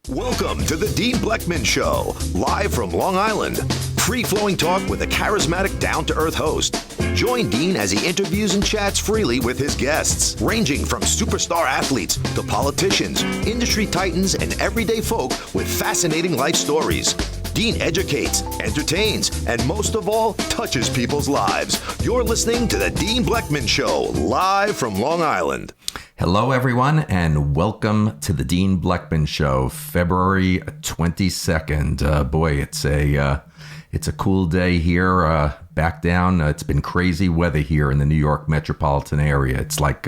Welcome to the Dean Blechman Show, live from Long Island. Free-flowing talk with a charismatic, down-to-earth host. Join Dean as he interviews and chats freely with his guests, ranging from superstar athletes to politicians, industry titans, and everyday folk with fascinating life stories. Dean educates, entertains, and most of all, touches people's lives. You're listening to the Dean Blechman Show, live from Long Island. Hello, everyone, and welcome to the Dean Blechman Show, February 22nd. Boy, it's a cool day here. Back down. It's been crazy weather here in the New York metropolitan area. It's like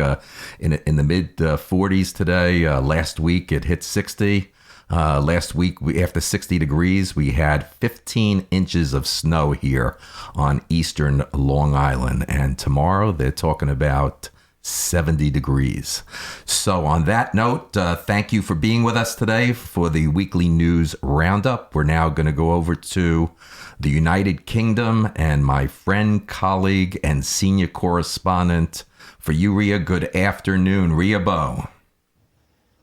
in the mid 40s today. Last week it hit 60. Last week, after 60 degrees, we had 15 inches of snow here on eastern Long Island. And tomorrow they're talking about 70 degrees. So on that note, thank you for being with us today for the weekly news roundup. We're now going to go over to the United Kingdom and my friend, colleague, and senior correspondent for you, Ria. Good afternoon, Ria Bo.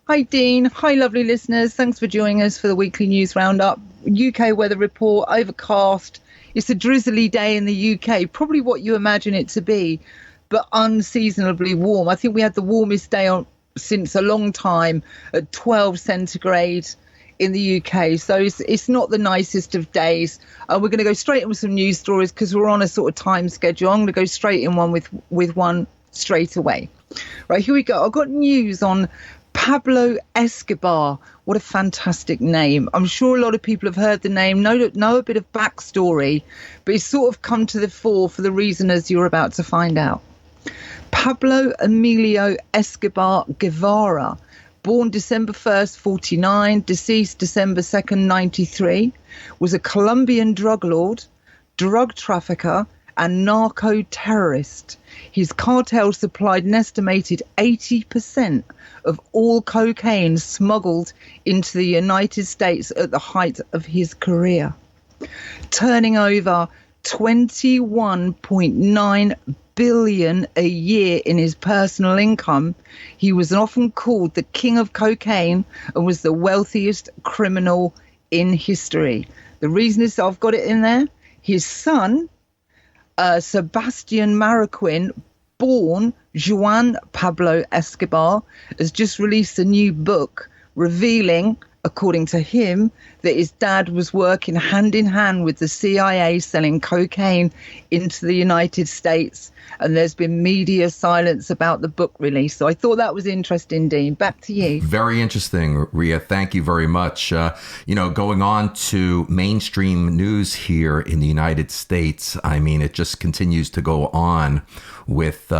Hi, Dean. Hi, lovely listeners. Thanks for joining us for the weekly news roundup. UK weather report, overcast. It's a drizzly day in the UK, probably what you imagine it to be, but unseasonably warm. I think we had the warmest day since a long time at 12 centigrade in the UK. So it's not the nicest of days. We're going to go straight in with some news stories because we're on a sort of time schedule. I'm going to go straight in with one straight away. Right, here we go. I've got news on Pablo Escobar. What a fantastic name. I'm sure a lot of people have heard the name, know a bit of backstory, but it's sort of come to the fore for the reason as you're about to find out. Pablo Emilio Escobar Guevara, born December 1st, 49, deceased December 2nd, 93, was a Colombian drug lord, drug trafficker, and narco-terrorist. His cartel supplied an estimated 80% of all cocaine smuggled into the United States at the height of his career, turning over 21.9 billion a year in his personal income. He was often called the king of cocaine and was the wealthiest criminal in history. The reason is I've got it in there. His son, Sebastian Marroquin, born Juan Pablo Escobar, has just released a new book revealing, according to him, that his dad was working hand in hand with the CIA selling cocaine into the United States. And there's been media silence about the book release. So I thought that was interesting, Dean. Back to you. Very interesting, Ria. Thank you very much. Going on to mainstream news here in the United States. I mean, it just continues to go on with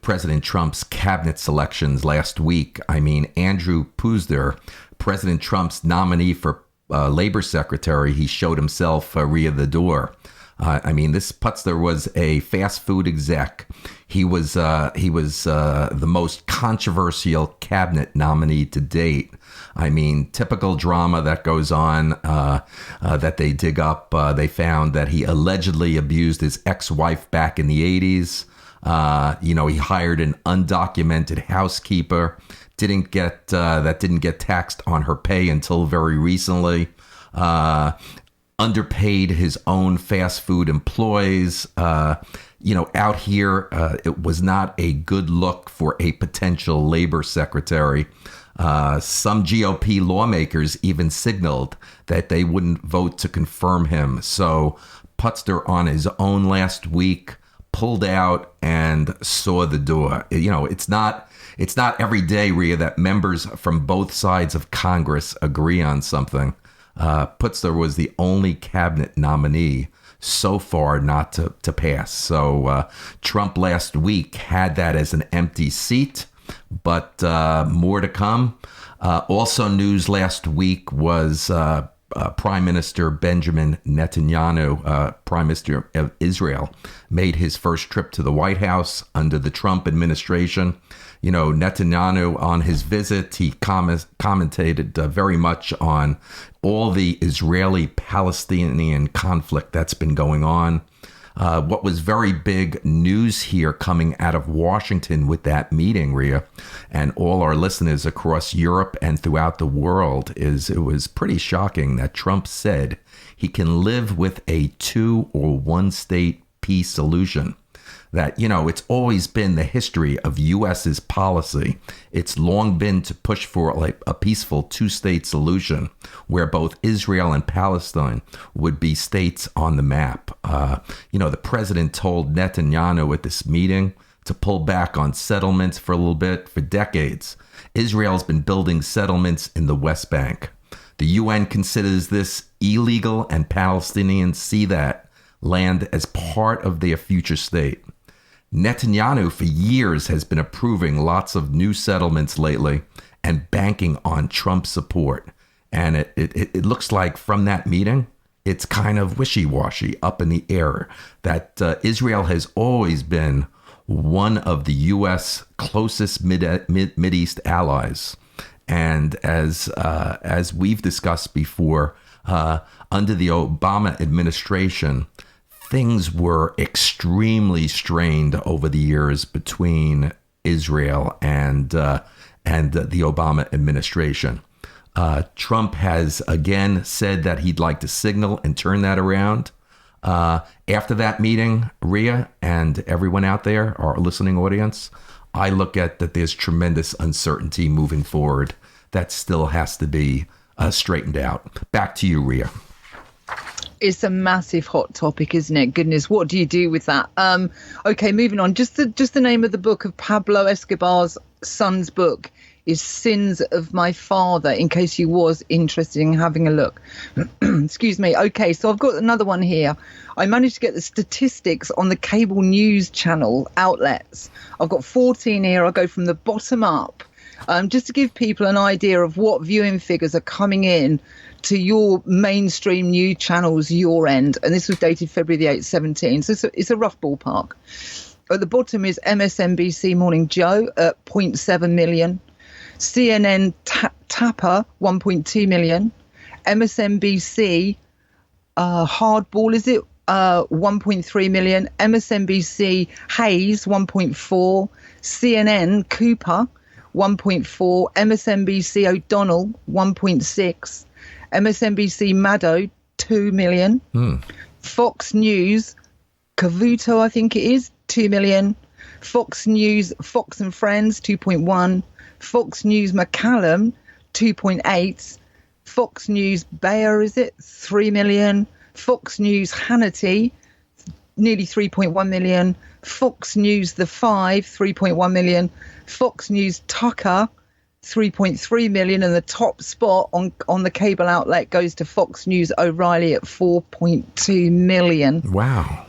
President Trump's cabinet selections last week. I mean, Andrew Puzder, President Trump's nominee for labor secretary, he showed himself Ria the door. This Putzler was a fast food exec. He was the most controversial cabinet nominee to date. I mean, typical drama that goes on that they dig up. They found that he allegedly abused his ex-wife back in the 80s. He hired an undocumented housekeeper. Didn't get taxed on her pay until very recently. Underpaid his own fast food employees. Out here, it was not a good look for a potential labor secretary. Some GOP lawmakers even signaled that they wouldn't vote to confirm him. So Putzler on his own last week pulled out and saw the door. It's not every day, Ria, that members from both sides of Congress agree on something. Putzler was the only cabinet nominee so far not to pass. So Trump last week had that as an empty seat, but more to come. Also news last week was Prime Minister Benjamin Netanyahu, Prime Minister of Israel, made his first trip to the White House under the Trump administration. Netanyahu, on his visit, he commentated very much on all the Israeli-Palestinian conflict that's been going on. What was very big news here coming out of Washington with that meeting, Rhea, and all our listeners across Europe and throughout the world, is it was pretty shocking that Trump said he can live with a 2 or 1 state peace solution. That, it's always been the history of U.S.'s policy. It's long been to push for like a peaceful 2-state solution where both Israel and Palestine would be states on the map. The president told Netanyahu at this meeting to pull back on settlements for a little bit. For decades, Israel's been building settlements in the West Bank. The UN considers this illegal, and Palestinians see that land as part of their future state. Netanyahu for years has been approving lots of new settlements lately and banking on Trump's support. And it looks like from that meeting, it's kind of wishy-washy, up in the air, that Israel has always been one of the U.S. closest Mideast allies. And as we've discussed before, under the Obama administration, things were extremely strained over the years between Israel and the Obama administration. Trump has again said that he'd like to signal and turn that around. After that meeting, Rhea and everyone out there, our listening audience, I look at that there's tremendous uncertainty moving forward that still has to be straightened out. Back to you, Rhea. It's a massive hot topic, isn't it? Goodness, what do you do with that? Okay, moving on. Just the name of the book of Pablo Escobar's son's book is Sins of My Father, in case you was interested in having a look. Excuse me. Okay, so I've got another one here. I managed to get the statistics on the cable news channel outlets. I've got 14 here. I'll go from the bottom up, just to give people an idea of what viewing figures are coming in to your mainstream news channels, your end. And this was dated February the 8th, 17. So it's a rough ballpark. At the bottom is MSNBC Morning Joe at 0.7 million. CNN Tapper, 1.2 million. MSNBC Hardball, is it? 1.3 million. MSNBC Hayes, 1.4. CNN Cooper, 1.4. MSNBC O'Donnell, 1.6. MSNBC Maddow, 2 million. Fox News Cavuto, I think it is, 2 million. Fox News Fox and Friends, 2.1. Fox News McCallum, 2.8. Fox News Bayer, is it? 3 million. Fox News Hannity, nearly 3.1 million. Fox News The Five, 3.1 million. Fox News Tucker, 3.3 million, and the top spot on the cable outlet goes to Fox News O'Reilly at 4.2 million. Wow.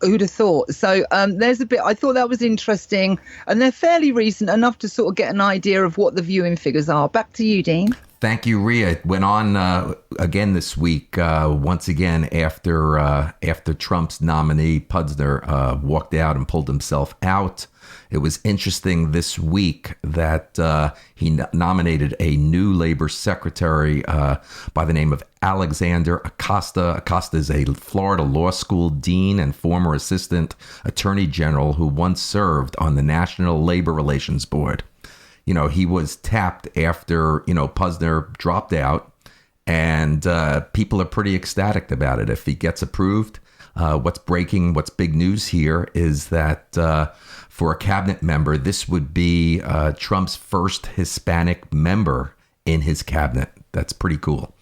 Who'd have thought? So there's a bit, I thought that was interesting, and they're fairly recent enough to sort of get an idea of what the viewing figures are. Back to you, Dean. Thank you, Rhea. It went on again this week, once again, after Trump's nominee, Pudsner, walked out and pulled himself out. It was interesting this week that he nominated a new labor secretary by the name of Alexander Acosta. Acosta is a Florida law school dean and former assistant attorney general who once served on the National Labor Relations Board. You know, he was tapped after, Pudsner dropped out, and people are pretty ecstatic about it. If he gets approved, what's big news here is that for a cabinet member, this would be Trump's first Hispanic member in his cabinet. That's pretty cool.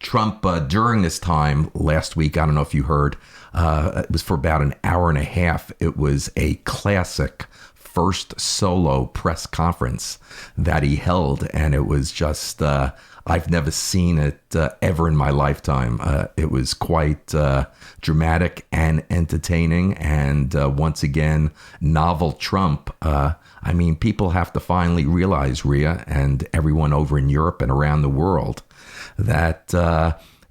Trump, during this time last week, I don't know if you heard, it was for about an hour and a half. It was a classic first solo press conference that he held, and it was just I've never seen it ever in my lifetime. It was quite dramatic and entertaining, and once again, novel Trump. I mean, people have to finally realize, Rhea, and everyone over in Europe and around the world, that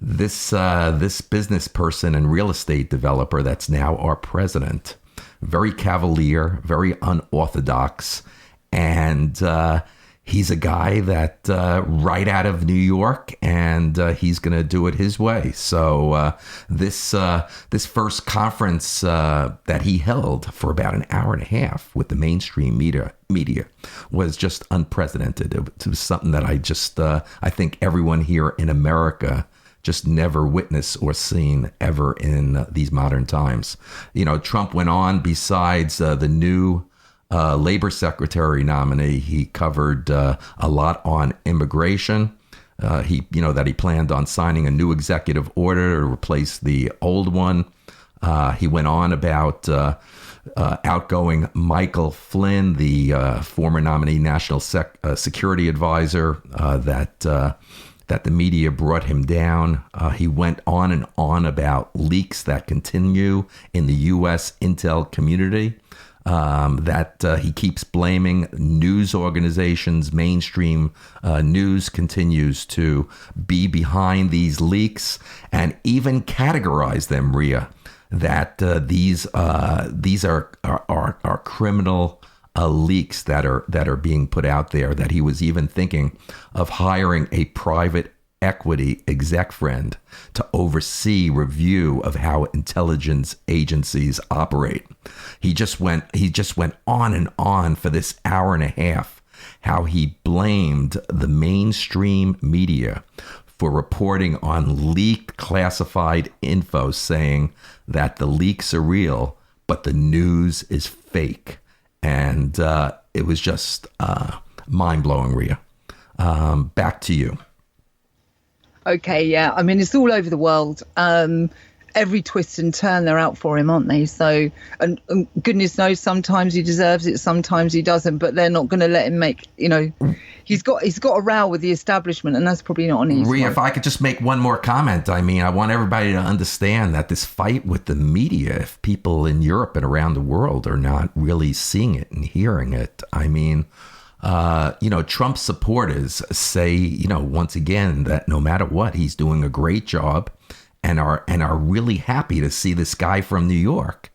this business person and real estate developer that's now our president, very cavalier, very unorthodox, and he's a guy that right out of New York, and he's going to do it his way. So this first conference that he held for about an hour and a half with the mainstream media was just unprecedented. It was something that I think everyone here in America just never witnessed or seen ever in these modern times. Trump went on, besides the new Labor Secretary nominee, he covered a lot on immigration. That he planned on signing a new executive order to replace the old one. He went on about outgoing Michael Flynn, the former nominee national security advisor, that the media brought him down. He went on and on about leaks that continue in the U.S. intel community. That he keeps blaming news organizations. Mainstream news continues to be behind these leaks and even categorize them, Rhea, that these are criminal leaks that are being put out there, that he was even thinking of hiring a private equity exec friend to oversee review of how intelligence agencies operate. He just went on and on for this hour and a half, how he blamed the mainstream media for reporting on leaked classified info, saying that the leaks are real, but the news is fake. And it was just mind-blowing, Rhea. Back to you. Okay, yeah. I mean, it's all over the world. Every twist and turn, they're out for him, aren't they? So, and goodness knows, sometimes he deserves it, sometimes he doesn't. But they're not going to let him make. He's got a row with the establishment, and that's probably not an easy. Rhea, if I could just make one more comment, I mean, I want everybody to understand that this fight with the media, if people in Europe and around the world are not really seeing it and hearing it, I mean. Trump supporters say, once again, that no matter what, he's doing a great job and are really happy to see this guy from New York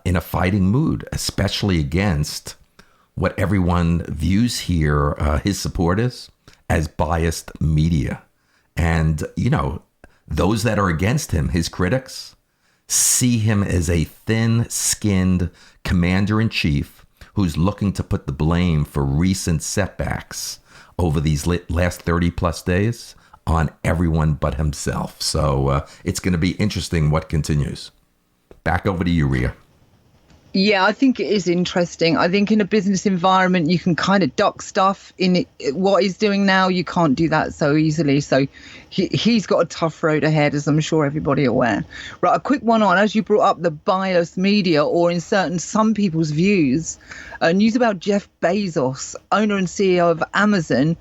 in a fighting mood, especially against what everyone views here, his supporters, as biased media. And, those that are against him, his critics, see him as a thin-skinned commander-in-chief who's looking to put the blame for recent setbacks over these last 30 plus days on everyone but himself. So it's going to be interesting what continues. Back over to you, Rhea. Yeah, I think it is interesting. I think in a business environment, you can kind of duck stuff. In what he's doing now, you can't do that so easily. So he's got a tough road ahead, as I'm sure everybody aware. Right, a quick one on, as you brought up the biased media, or in some people's views, news about Jeff Bezos, owner and CEO of Amazon,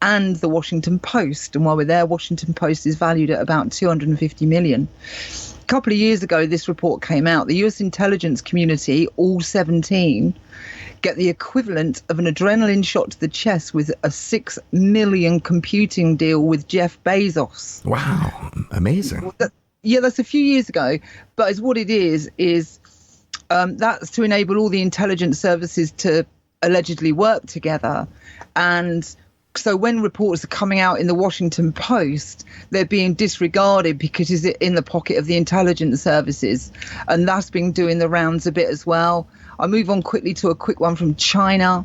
and the Washington Post. And while we're there, Washington Post is valued at about $250 million. A couple of years ago, this report came out. The U.S. intelligence community, all 17, get the equivalent of an adrenaline shot to the chest with a $6 million computing deal with Jeff Bezos. Wow, amazing. That's a few years ago. But it's what it is that's to enable all the intelligence services to allegedly work together. And so when reports are coming out in the Washington Post, they're being disregarded because it's in the pocket of the intelligence services. And that's been doing the rounds a bit as well. I'll move on quickly to a quick one from China.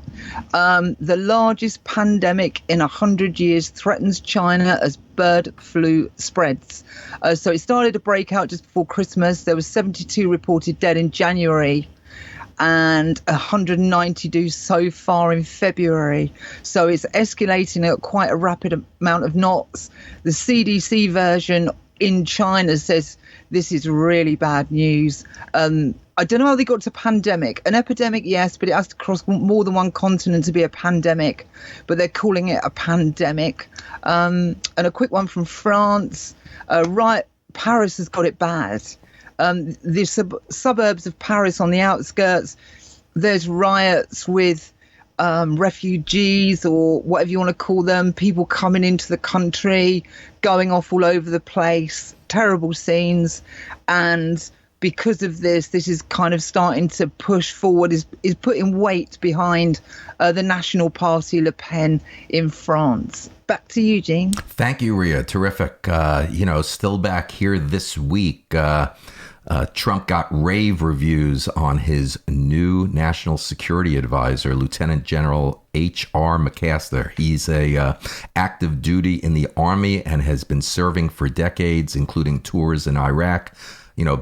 The largest pandemic in 100 years threatens China as bird flu spreads. So it started to break out just before Christmas. There was 72 reported dead in January, and 192 so far in February. So it's escalating at quite a rapid amount of knots. The CDC version in China says this is really bad news. I don't know how they got to pandemic. An epidemic, yes, but it has to cross more than one continent to be a pandemic. But they're calling it a pandemic. And a quick one from France. Paris has got it bad. The suburbs of Paris on the outskirts, there's riots with refugees, or whatever you want to call them, people coming into the country, going off all over the place, terrible scenes. And because of this is kind of starting to push forward, is putting weight behind the National Party, Le Pen, in France. Back to you, Gene. Thank you, Ria. Terrific. Still back here this week. Trump got rave reviews on his new national security advisor, Lieutenant General H.R. McMaster. He's active duty in the Army and has been serving for decades, including tours in Iraq.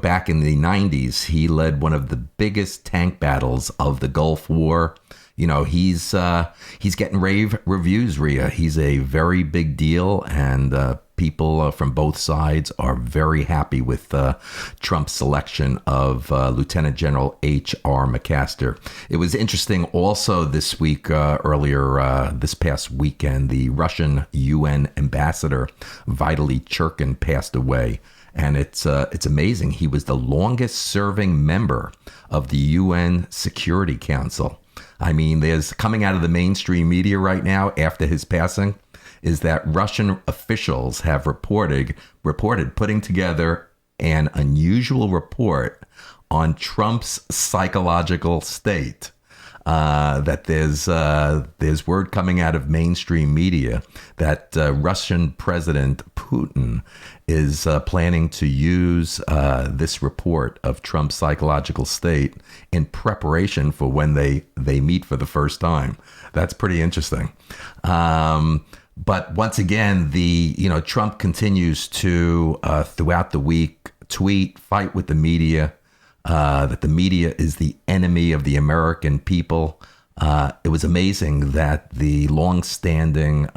Back in the 90s, he led one of the biggest tank battles of the Gulf War. He's getting rave reviews, Ria. He's a very big deal, and people from both sides are very happy with Trump's selection of Lieutenant General H.R. McMaster. It was interesting also this week, earlier this past weekend, the Russian UN ambassador, Vitaly Churkin, passed away. And it's amazing. He was the longest serving member of the UN Security Council. I mean, there's coming out of the mainstream media right now after his passing is that Russian officials have reported putting together an unusual report on Trump's psychological state. That there's word coming out of mainstream media that Russian President Putin is planning to use this report of Trump's psychological state in preparation for when they meet for the first time. That's pretty interesting. But once again, Trump continues to throughout the week tweet, fight with the media. That the media is the enemy of the American people. It was amazing that the longstanding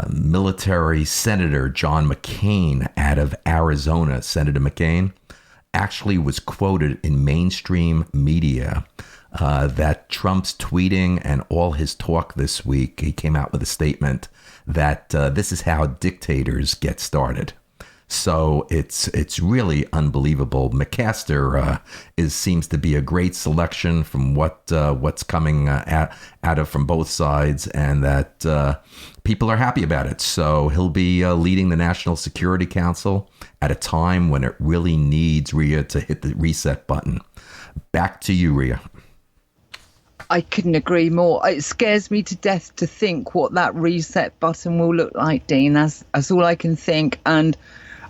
military senator, John McCain, out of Arizona, Senator McCain, actually was quoted in mainstream media that Trump's tweeting and all his talk this week, he came out with a statement that this is how dictators get started. So it's really unbelievable. McMaster seems to be a great selection from what's coming out of from both sides, and that people are happy about it. So he'll be leading the National Security Council at a time when it really needs Ria to hit the reset button. Back to you, Ria. I couldn't agree more. It scares me to death to think what that reset button will look like, Dean. That's all I can think. And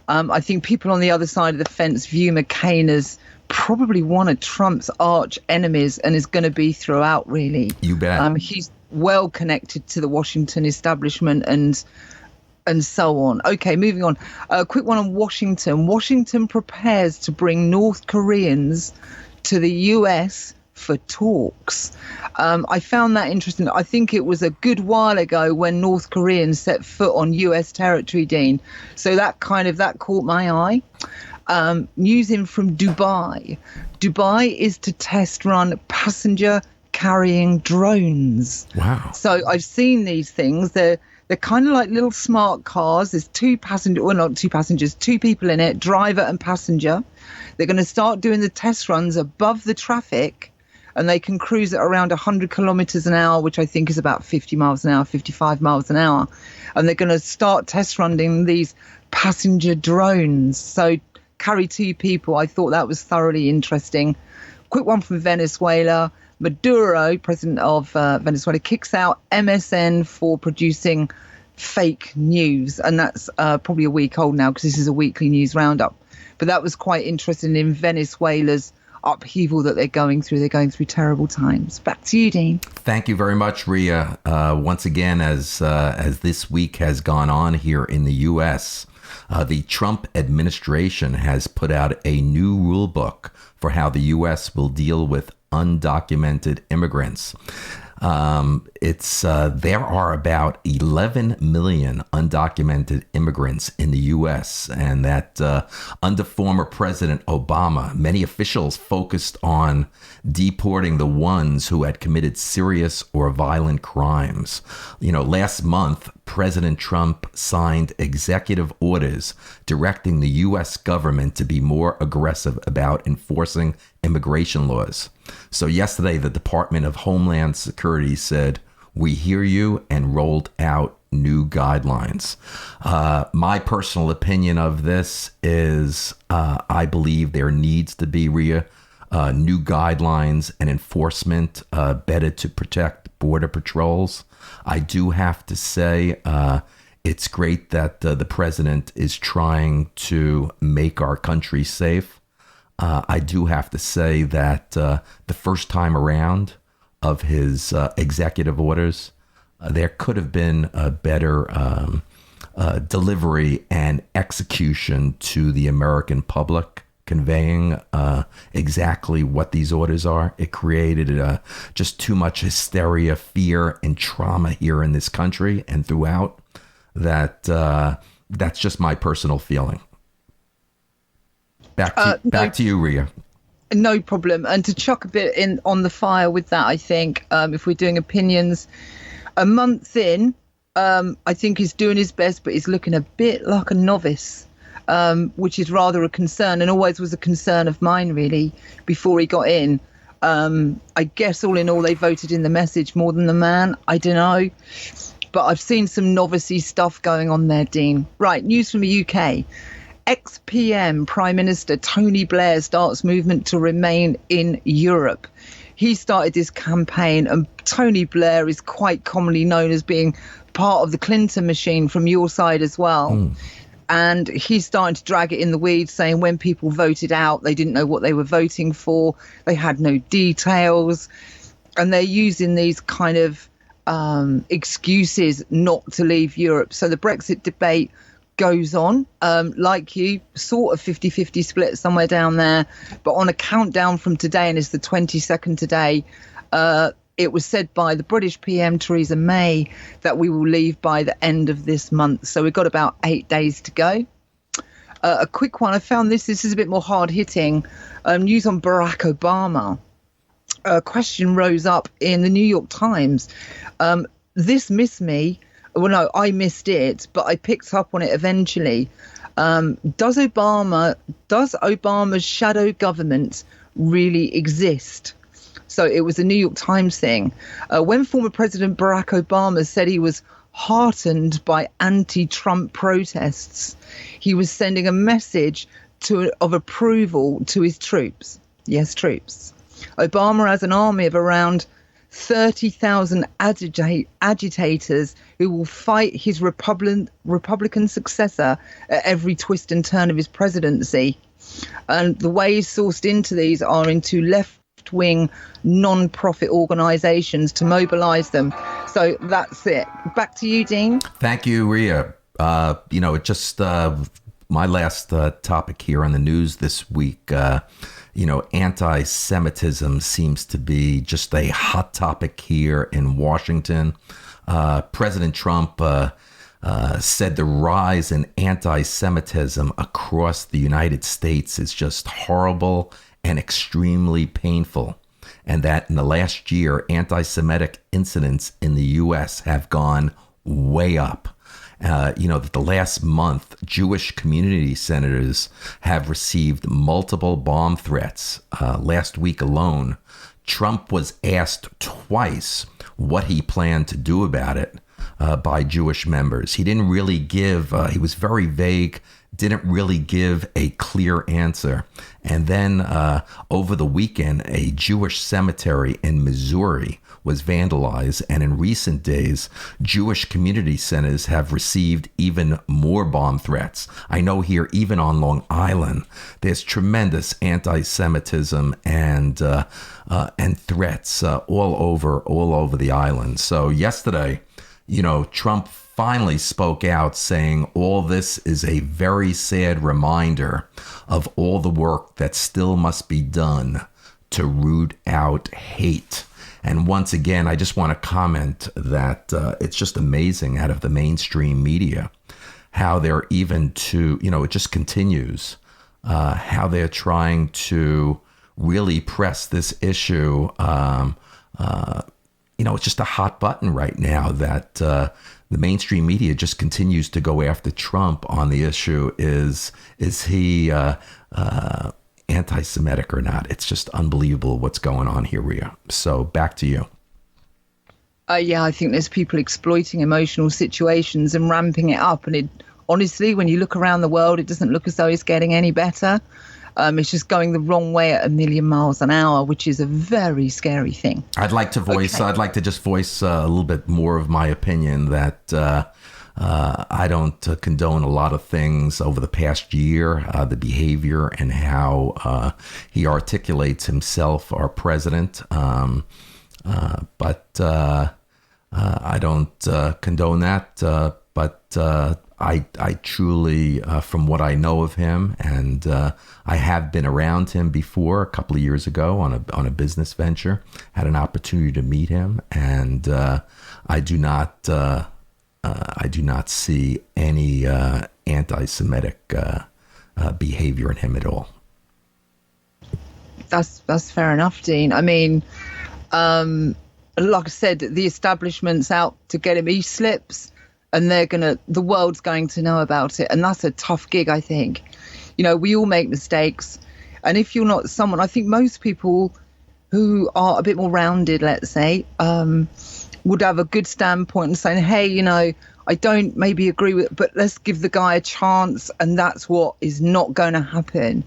I think people on the other side of the fence view McCain as probably one of Trump's arch enemies, and is going to be throughout, really. You bet. He's well connected to the Washington establishment and so on. Okay, moving on. A quick one on Washington. Washington prepares to bring North Koreans to the U.S. for talks. I found that interesting. I think it was a good while ago when North Koreans set foot on US territory, Dean. So that caught my eye. News in from Dubai. Dubai is to test run passenger carrying drones. Wow. So I've seen these things. They're kind of like little smart cars. There's two people in it, driver and passenger. They're going to start doing the test runs above the traffic, and they can cruise at around 100 kilometers an hour, which I think is about 50 miles an hour, 55 miles an hour. And they're going to start test running these passenger drones. So carry two people. I thought that was thoroughly interesting. Quick one from Venezuela. Maduro, president of Venezuela, kicks out MSN for producing fake news. And that's probably a week old now, because this is a weekly news roundup. But that was quite interesting in Venezuela's upheaval that they're going through. They're going through terrible times. Back to you, Dean. Thank you very much, Ria. Once again, as this week has gone on here in the U.S., the Trump administration has put out a new rule book for how the U.S. will deal with undocumented immigrants. There are about 11 million undocumented immigrants in the U.S., and that under former President Obama, many officials focused on deporting the ones who had committed serious or violent crimes. Last month, President Trump signed executive orders directing the U.S. government to be more aggressive about enforcing immigration laws. So yesterday, the Department of Homeland Security said, "We hear you," and rolled out new guidelines. My personal opinion of this is I believe there needs to be new guidelines and enforcement better to protect border patrols. I do have to say it's great that the president is trying to make our country safe. I do have to say that the first time around of his executive orders, there could have been a better delivery and execution to the American public, conveying exactly what these orders are. It created just too much hysteria, fear, and trauma here in this country and throughout. That's just my personal feeling. Back to you, Ria. No problem. And to chuck a bit in on the fire with that, I think if we're doing opinions, a month in, I think he's doing his best, but he's looking a bit like a novice, which is rather a concern, and always was a concern of mine, really, before he got in. I guess all in all, they voted in the message more than the man. I don't know. But I've seen some novice-y stuff going on there, Dean. Right, news from the UK. Ex-PM Prime Minister Tony Blair starts movement to remain in Europe. He started this campaign, and Tony Blair is quite commonly known as being part of the Clinton machine from your side as well. And he's starting to drag it in the weeds, saying when people voted out, they didn't know what they were voting for. They had no details. And they're using these kind of excuses not to leave Europe. So the Brexit debate goes on, like you, sort of 50-50 split somewhere down there, but on a countdown from today, and it's the 22nd today, it was said by the British PM Theresa May that we will leave by the end of this month. So we've got about 8 days to go. A quick one, I found this is a bit more hard-hitting. News on Barrack Obama. A question rose up in the New York Times. This missed me. Well, no, I missed it, but I picked up on it eventually. Does Obama's shadow government really exist? So it was a New York Times thing. When former President Barack Obama said he was heartened by anti-Trump protests, he was sending a message of approval to his troops. Yes, troops. Obama has an army of around 30,000 agitators who will fight his Republican successor at every twist and turn of his presidency. And the ways sourced into these are into left-wing non-profit organizations to mobilize them. So that's it. Back to you, Dean. Thank you, Ria. It just my last topic here on the news this week. Anti-Semitism seems to be just a hot topic here in Washington. President Trump said the rise in anti-Semitism across the United States is just horrible and extremely painful, and that in the last year, anti-Semitic incidents in the U.S. have gone way up. That the last month, Jewish community centers have received multiple bomb threats. Last week alone, Trump was asked twice what he planned to do about it by Jewish members. He didn't really give, he was very vague, didn't really give a clear answer. And then over the weekend, a Jewish cemetery in Missouri was vandalized, and in recent days, Jewish community centers have received even more bomb threats. I know here, even on Long Island, there's tremendous anti-Semitism and threats all over the island. So yesterday, Trump finally spoke out, saying all this is a very sad reminder of all the work that still must be done to root out hate. And once again, I just want to comment that it's just amazing out of the mainstream media how they're it just continues, how they're trying to really press this issue. It's just a hot button right now that the mainstream media just continues to go after Trump on the issue. Is he anti-Semitic or not? It's just unbelievable what's going on here, Ria. So back to you. Yeah, I think there's people exploiting emotional situations and ramping it up. And honestly, when you look around the world, it doesn't look as though it's getting any better. It's just going the wrong way at 1,000,000 miles an hour, which is a very scary thing. I'd like to just voice a little bit more of my opinion that I don't condone a lot of things over the past year, the behavior and how he articulates himself, our president. But I don't condone that. But I truly, from what I know of him, and I have been around him before a couple of years ago on a business venture, had an opportunity to meet him, and I do not see any anti-Semitic behavior in him at all. That's fair enough, Dean. I mean, like I said, the establishment's out to get him. He slips, and the world's going to know about it, and that's a tough gig, I think. You know, we all make mistakes, and if you're not someone, I think most people who are a bit more rounded, let's say, would have a good standpoint and saying, hey, you know, I don't maybe agree with it, but let's give the guy a chance, and that's what is not going to happen.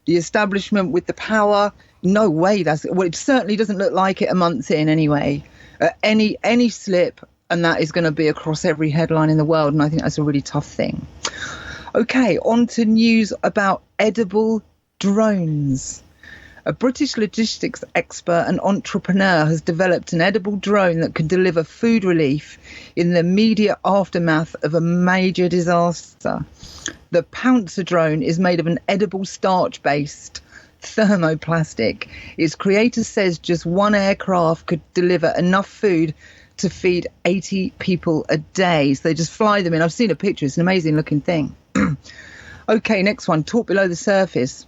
The establishment with the power, no way. It certainly doesn't look like it a month in anyway. Any slip, and that is going to be across every headline in the world, and I think that's a really tough thing. Okay, on to news about edible drones. A British logistics expert and entrepreneur has developed an edible drone that can deliver food relief in the immediate aftermath of a major disaster. The Pouncer drone is made of an edible starch-based thermoplastic. Its creator says just one aircraft could deliver enough food to feed 80 people a day. So they just fly them in. I've seen a picture. It's an amazing looking thing. Okay, next one. Talk below the surface.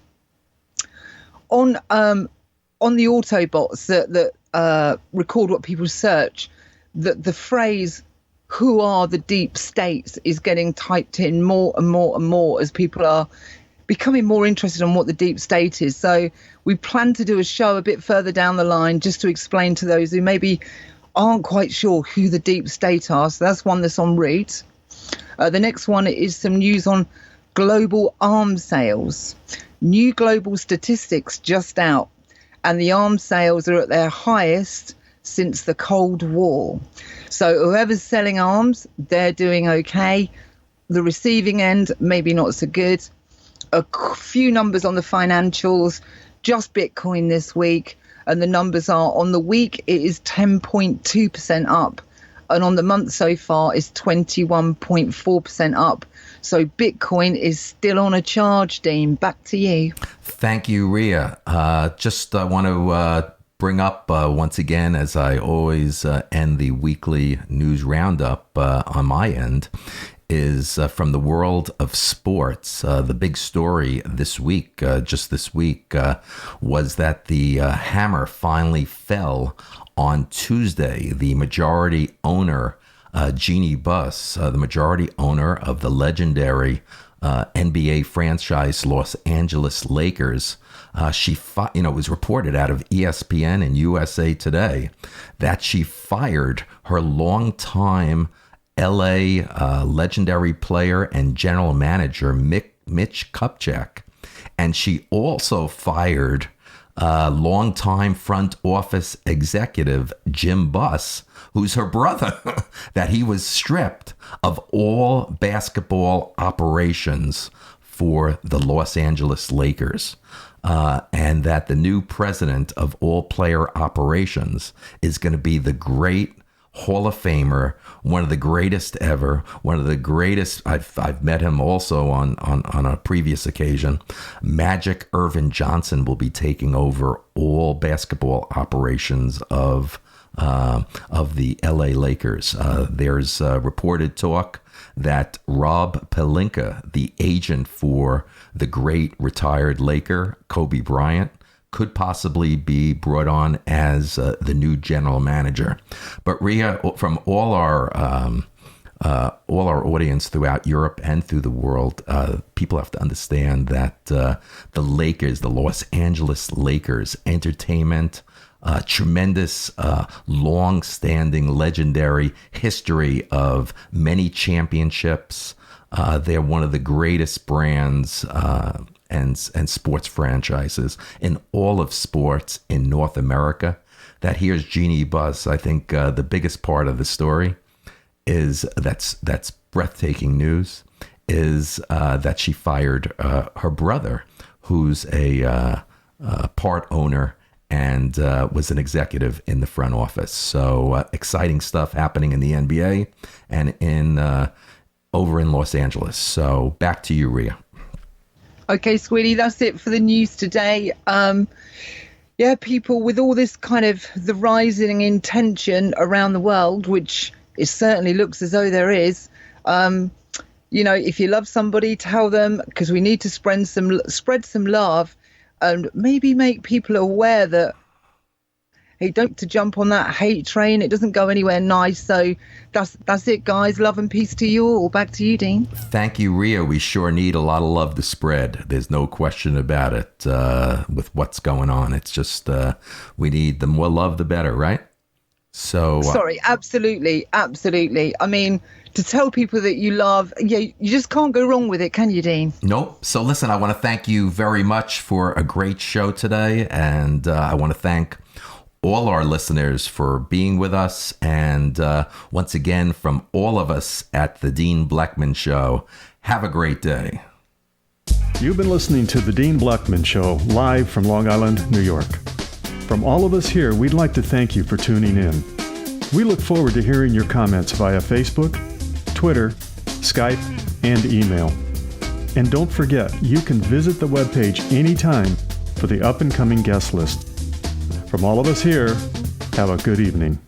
On the Autobots that record what people search, the phrase "who are the deep states" is getting typed in more and more and more as people are becoming more interested in what the deep state is. So we plan to do a show a bit further down the line just to explain to those who maybe aren't quite sure who the deep state are. So that's one that's en route. The next one is some news on global arms sales. New global statistics just out, and the arms sales are at their highest since the Cold War. So whoever's selling arms, they're doing okay. The receiving end, maybe not so good. A few numbers on the financials, just Bitcoin this week, and the numbers are on the week, it is 10.2% up. And on the month so far, it's 21.4% up. So Bitcoin is still on a charge, Dean. Back to you. Thank you, Ria. Just want to bring up once again, as I always end the weekly news roundup on my end, is from the world of sports. The big story this week, just this week, was that the hammer finally fell on Tuesday. The majority owner, Jeannie Buss, the majority owner of the legendary NBA franchise Los Angeles Lakers, it was reported out of ESPN and USA Today that she fired her longtime LA legendary player and general manager Mitch Kupchak, and she also fired longtime front office executive Jim Buss, who's her brother, that he was stripped of all basketball operations for the Los Angeles Lakers, and that the new president of all player operations is going to be the great Hall of Famer, one of the greatest ever, one of the greatest. I've met him also on a previous occasion. Magic Irvin Johnson will be taking over all basketball operations of the LA Lakers. There's reported talk that Rob Pelinka, the agent for the great retired Laker Kobe Bryant, could possibly be brought on as the new general manager. But Ria, from all our all our audience throughout Europe and through the world, people have to understand that the Lakers, the Los Angeles Lakers, entertainment, tremendous, long-standing, legendary history of many championships. They're one of the greatest brands and sports franchises in all of sports in North America. That here's Jeannie Buss. I think the biggest part of the story is that's breathtaking news is that she fired her brother, who's a part owner and was an executive in the front office. So exciting stuff happening in the NBA and in over in Los Angeles. So back to you, Rhea. Okay, Squiddy, that's it for the news today. People, with all this kind of the rising in tension around the world, which it certainly looks as though there is, if you love somebody, tell them, because we need to spread some love and maybe make people aware that, hey, don't to jump on that hate train. It doesn't go anywhere nice. So that's it, guys. Love and peace to you all. Back to you, Dean. Thank you, Rhea. We sure need a lot of love to spread. There's no question about it with what's going on. It's just we need the more love, the better, right? So sorry, absolutely. I mean, to tell people that you love, you just can't go wrong with it, can you, Dean? Nope. So listen, I want to thank you very much for a great show today. And I want to thank all our listeners for being with us. And once again, from all of us at the Dean Blechman Show, have a great day. You've been listening to the Dean Blechman Show, live from Long Island, New York. From all of us here, we'd like to thank you for tuning in. We look forward to hearing your comments via Facebook, Twitter, Skype, and email. And don't forget, you can visit the webpage anytime for the up-and-coming guest list. From all of us here, have a good evening.